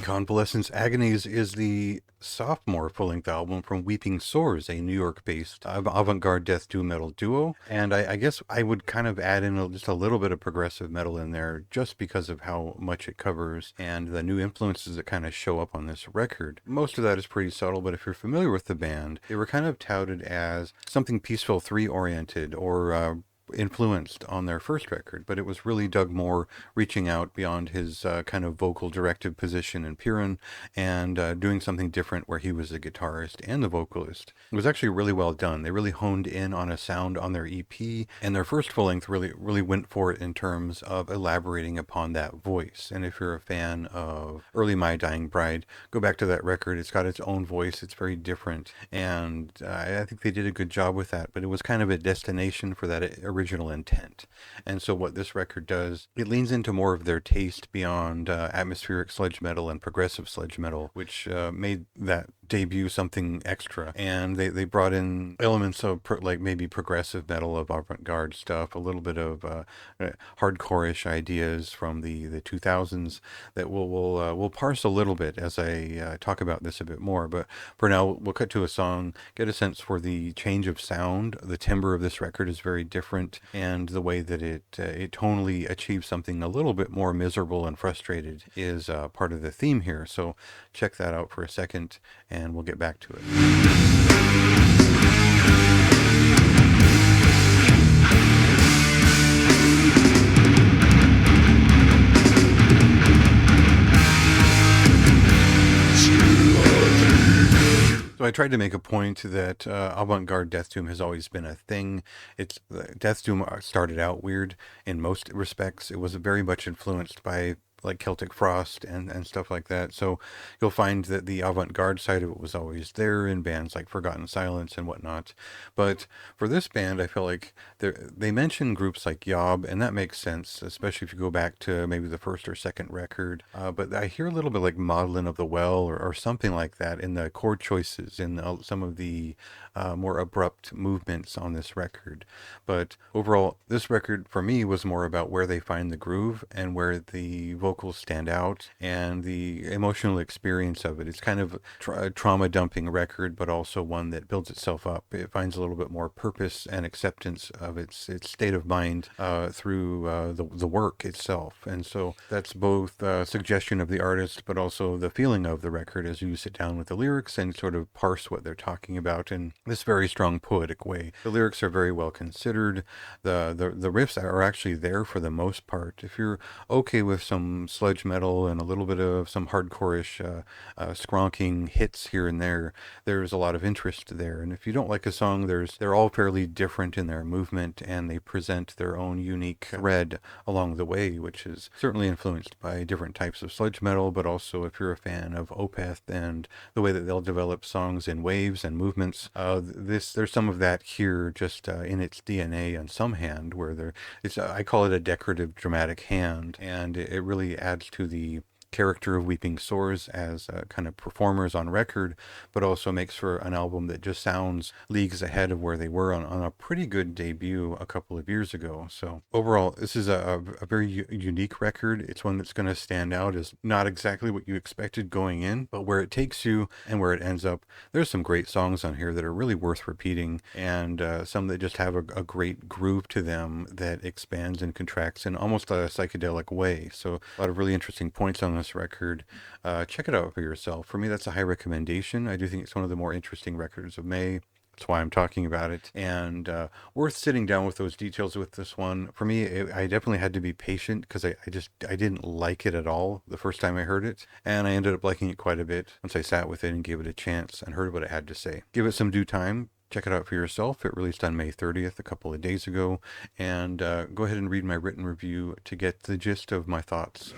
Convalescence Agonies is the sophomore full-length album from Weeping SORES, a New York-based avant-garde death doom metal duo. And I guess I would kind of add in just a little bit of progressive metal in there just because of how much it covers and the new influences that kind of show up on this record. Most of that is pretty subtle, but if you're familiar with the band, they were kind of touted as something Peaceful 3 oriented or influenced on their first record, but it was really Doug Moore reaching out beyond his kind of vocal directive position in Piran and doing something different where he was the guitarist and the vocalist. It was actually really well done. They really honed in on a sound on their EP, and their first full length really went for it in terms of elaborating upon that voice. And if you're a fan of early My Dying Bride, go back to that record. It's got its own voice. It's very different, and I think they did a good job with that, but it was kind of a destination for that original intent. And so what this record does, it leans into more of their taste beyond atmospheric sludge metal and progressive sludge metal, which made that debut something extra. And they brought in elements of like maybe progressive metal, of avant-garde stuff, a little bit of hardcore-ish ideas from the 2000s that we'll parse a little bit as I talk about this a bit more. But for now, we'll cut to a song, get a sense for the change of sound. The timbre of this record is very different, and the way that it tonally achieves something a little bit more miserable and frustrated is part of the theme here. So check that out for a second, and we'll get back to it. So I tried to make a point that avant-garde death doom has always been a thing. Death doom started out weird in most respects. It was very much influenced by like Celtic Frost and stuff like that. So you'll find that the avant-garde side of it was always there in bands like Forgotten Silence and whatnot. But for this band, I feel like they mention groups like Yob, and that makes sense, especially if you go back to maybe the first or second record. But I hear a little bit like Maudlin of the Well or something like that in the chord choices, in some of the more abrupt movements on this record. But overall, this record for me was more about where they find the groove and where the vocals stand out and the emotional experience of it. It's kind of a trauma dumping record, but also one that builds itself up. It finds a little bit more purpose and acceptance of its state of mind through the work itself. And so that's both suggestion of the artist, but also the feeling of the record as you sit down with the lyrics and sort of parse what they're talking about in this very strong poetic way. The lyrics are very well considered. The riffs are actually there for the most part. If you're okay with some sludge metal and a little bit of some hardcore-ish skronking hits here and there, there's a lot of interest there. And if you don't like a song, they're all fairly different in their movement, and they present their own unique thread along the way, which is certainly influenced by different types of sludge metal, but also if you're a fan of Opeth and the way that they'll develop songs in waves and movements, there's some of that here just in its DNA on some hand, where I call it a decorative dramatic hand, and it really adds to the character of Weeping SORES as kind of performers on record, but also makes for an album that just sounds leagues ahead of where they were on a pretty good debut a couple of years ago. So overall, this is a very unique record. It's one that's going to stand out as not exactly what you expected going in, but where it takes you and where it ends up. There's some great songs on here that are really worth repeating, and some that just have a great groove to them that expands and contracts in almost a psychedelic way. So a lot of really interesting points on this record. Check it out for yourself. For me, that's a high recommendation. I do think it's one of the more interesting records of May. That's why I'm talking about it, and worth sitting down with those details with this one. For me, I definitely had to be patient because I didn't like it at all the first time I heard it, and I ended up liking it quite a bit once I sat with it and gave it a chance and heard what it had to say. Give it some due time. Check it out for yourself. It released on May 30th, a couple of days ago, and go ahead and read my written review to get the gist of my thoughts.